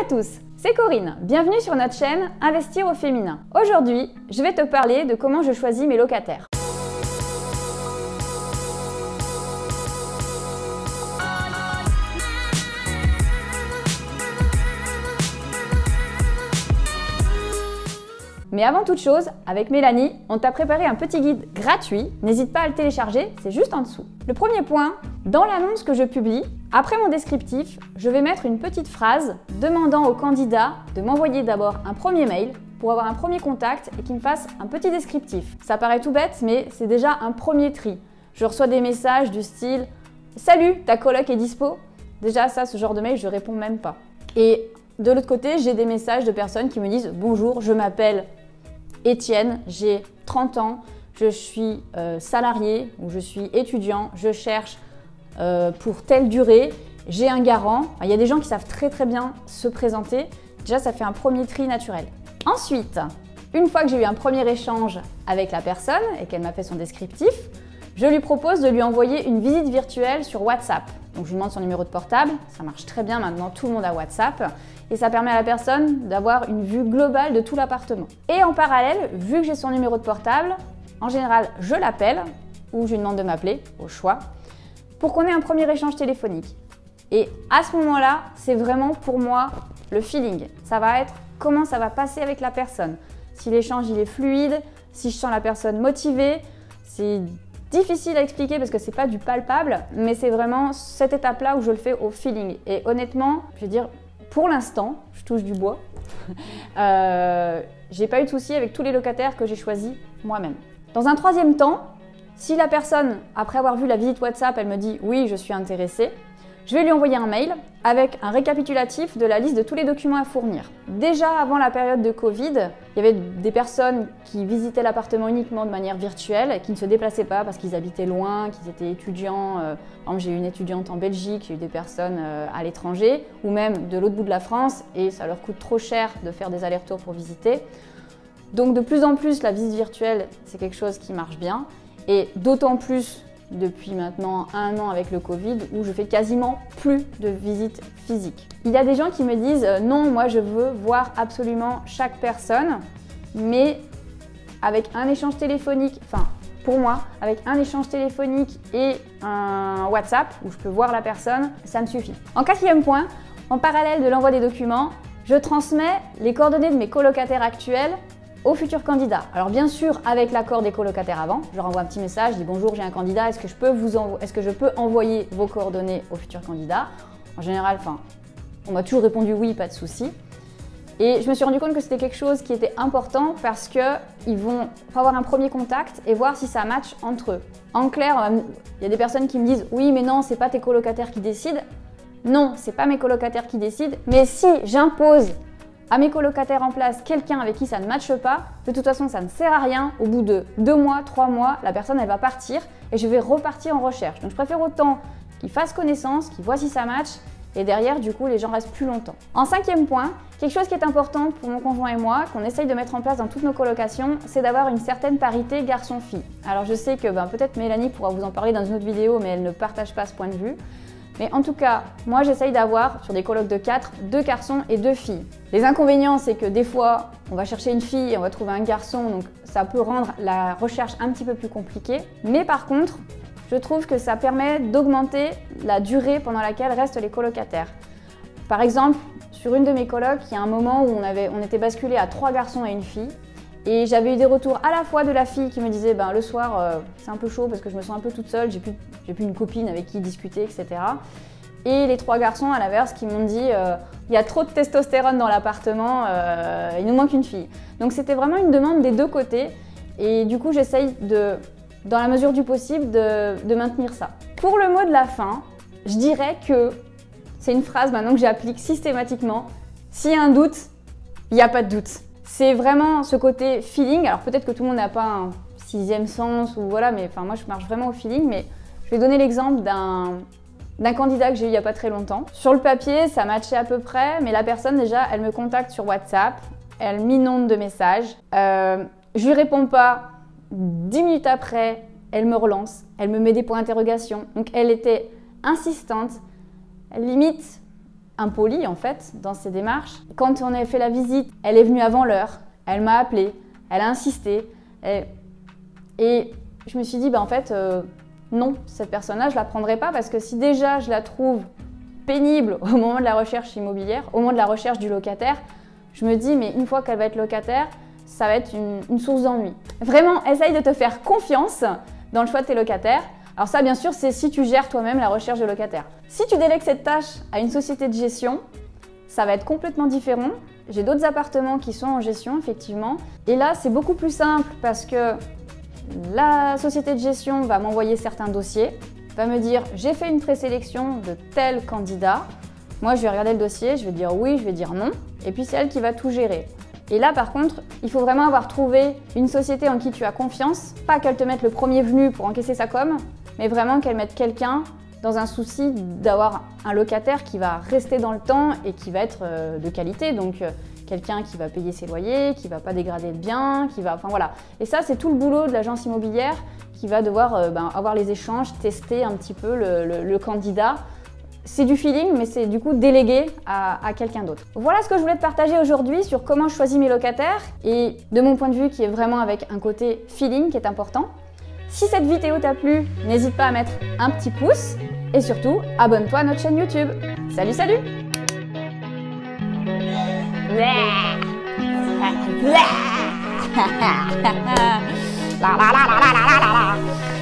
à tous, c'est Corinne, bienvenue sur notre chaîne Investir au féminin. Aujourd'hui, je vais te parler de comment je choisis mes locataires. Mais avant toute chose, avec Mélanie, on t'a préparé un petit guide gratuit. N'hésite pas à le télécharger, c'est juste en dessous. Le premier point, dans l'annonce que je publie, après mon descriptif, je vais mettre une petite phrase demandant au candidat de m'envoyer d'abord un premier mail pour avoir un premier contact et qu'il me fasse un petit descriptif. Ça paraît tout bête, mais c'est déjà un premier tri. Je reçois des messages du style « Salut, ta coloc est dispo ?» Déjà ça, ce genre de mail, je réponds même pas. Et de l'autre côté, j'ai des messages de personnes qui me disent « Bonjour, je m'appelle Étienne, j'ai 30 ans, je suis salarié ou je suis étudiant, je cherche pour telle durée, j'ai un garant. » Il y a des gens qui savent très bien se présenter. Déjà, ça fait un premier tri naturel. Ensuite, une fois que j'ai eu un premier échange avec la personne et qu'elle m'a fait son descriptif, je lui propose de lui envoyer une visite virtuelle sur WhatsApp. Donc je lui demande son numéro de portable, ça marche très bien maintenant, tout le monde a WhatsApp. Et ça permet à la personne d'avoir une vue globale de tout l'appartement. Et en parallèle, vu que j'ai son numéro de portable, en général, je l'appelle ou je lui demande de m'appeler, au choix, pour qu'on ait un premier échange téléphonique. Et à ce moment-là, c'est vraiment pour moi le feeling. Ça va être comment ça va passer avec la personne. Si l'échange il est fluide, si je sens la personne motivée, c'est difficile à expliquer parce que c'est pas du palpable, mais c'est vraiment cette étape-là où je le fais au feeling. Et honnêtement, je vais dire, pour l'instant, je touche du bois, j'ai pas eu de soucis avec tous les locataires que j'ai choisis moi-même. Dans un troisième temps, si la personne, après avoir vu la visite WhatsApp, elle me dit « oui, je suis intéressée », je vais lui envoyer un mail avec un récapitulatif de la liste de tous les documents à fournir. Déjà avant la période de Covid, il y avait des personnes qui visitaient l'appartement uniquement de manière virtuelle et qui ne se déplaçaient pas parce qu'ils habitaient loin, qu'ils étaient étudiants. Par exemple, j'ai une étudiante en Belgique, j'ai eu des personnes à l'étranger ou même de l'autre bout de la France et ça leur coûte trop cher de faire des allers-retours pour visiter. Donc de plus en plus, la visite virtuelle, c'est quelque chose qui marche bien et d'autant plus depuis maintenant 1 an avec le Covid où je fais quasiment plus de visites physiques. Il y a des gens qui me disent non, moi je veux voir absolument chaque personne, mais avec un échange téléphonique, enfin pour moi, avec un échange téléphonique et un WhatsApp où je peux voir la personne, ça me suffit. En quatrième point, en parallèle de l'envoi des documents, je transmets les coordonnées de mes colocataires actuels aux futurs candidats. Alors bien sûr, avec l'accord des colocataires avant, je leur envoie un petit message, je dis bonjour, j'ai un candidat, est-ce que je peux envoyer vos coordonnées aux futurs candidats? En général, on m'a toujours répondu oui, pas de souci. Et je me suis rendu compte que c'était quelque chose qui était important parce qu'ils vont avoir un premier contact et voir si ça match entre eux. En clair, il y a des personnes qui me disent oui, mais non, c'est pas tes colocataires qui décident. Non, c'est pas mes colocataires qui décident, mais si j'impose à mes colocataires en place quelqu'un avec qui ça ne matche pas, de toute façon ça ne sert à rien. Au bout de 2 mois, 3 mois, la personne elle va partir et je vais repartir en recherche. Donc je préfère autant qu'ils fassent connaissance, qu'ils voient si ça match et derrière du coup les gens restent plus longtemps. En 5e point, quelque chose qui est important pour mon conjoint et moi, qu'on essaye de mettre en place dans toutes nos colocations, c'est d'avoir une certaine parité garçon-fille. Alors je sais que peut-être Mélanie pourra vous en parler dans une autre vidéo mais elle ne partage pas ce point de vue. Mais en tout cas, moi j'essaye d'avoir, sur des colocs de 4, 2 garçons et 2 filles. Les inconvénients, c'est que des fois, on va chercher une fille et on va trouver un garçon, donc ça peut rendre la recherche un petit peu plus compliquée. Mais par contre, je trouve que ça permet d'augmenter la durée pendant laquelle restent les colocataires. Par exemple, sur une de mes colocs, il y a un moment où on était basculé à 3 garçons et une fille. Et j'avais eu des retours à la fois de la fille qui me disait le soir c'est un peu chaud parce que je me sens un peu toute seule, j'ai plus une copine avec qui discuter, etc. Et les 3 garçons à l'inverse qui m'ont dit il y a trop de testostérone dans l'appartement, il nous manque une fille. Donc c'était vraiment une demande des deux côtés et du coup j'essaye dans la mesure du possible de maintenir ça. Pour le mot de la fin, je dirais que c'est une phrase maintenant que j'applique systématiquement, s'il y a un doute, il n'y a pas de doute. C'est vraiment ce côté feeling. Alors peut-être que tout le monde n'a pas un 6e sens ou voilà, mais moi je marche vraiment au feeling. Mais je vais donner l'exemple d'un candidat que j'ai eu il n'y a pas très longtemps. Sur le papier, ça matchait à peu près, mais la personne déjà, elle me contacte sur WhatsApp, elle m'inonde de messages. Je lui réponds pas. 10 minutes après, elle me relance, elle me met des points d'interrogation. Donc elle était insistante, limite impolie en fait dans ses démarches. Quand on a fait la visite, elle est venue avant l'heure, elle m'a appelé, elle a insisté. Et je me suis dit, en fait, non, cette personne-là, je la prendrai pas parce que si déjà je la trouve pénible au moment de la recherche immobilière, au moment de la recherche du locataire, je me dis, mais une fois qu'elle va être locataire, ça va être une source d'ennui. Vraiment, essaye de te faire confiance dans le choix de tes locataires. Alors ça, bien sûr, c'est si tu gères toi-même la recherche de locataires. Si tu délègues cette tâche à une société de gestion, ça va être complètement différent. J'ai d'autres appartements qui sont en gestion, effectivement. Et là, c'est beaucoup plus simple parce que la société de gestion va m'envoyer certains dossiers, va me dire « j'ai fait une présélection de tel candidat ». Moi, je vais regarder le dossier, je vais dire oui, je vais dire non. Et puis, c'est elle qui va tout gérer. Et là, par contre, il faut vraiment avoir trouvé une société en qui tu as confiance. Pas qu'elle te mette le premier venu pour encaisser sa com, mais vraiment qu'elle mette quelqu'un dans un souci d'avoir un locataire qui va rester dans le temps et qui va être de qualité. Donc, quelqu'un qui va payer ses loyers, qui ne va pas dégrader le bien, qui va... Enfin, voilà. Et ça, c'est tout le boulot de l'agence immobilière qui va devoir avoir les échanges, tester un petit peu le candidat. C'est du feeling, mais c'est du coup délégué à quelqu'un d'autre. Voilà ce que je voulais te partager aujourd'hui sur comment je choisis mes locataires et de mon point de vue qui est vraiment avec un côté feeling qui est important. Si cette vidéo t'a plu, n'hésite pas à mettre un petit pouce et surtout, abonne-toi à notre chaîne YouTube. Salut, salut! La la la la la la la la.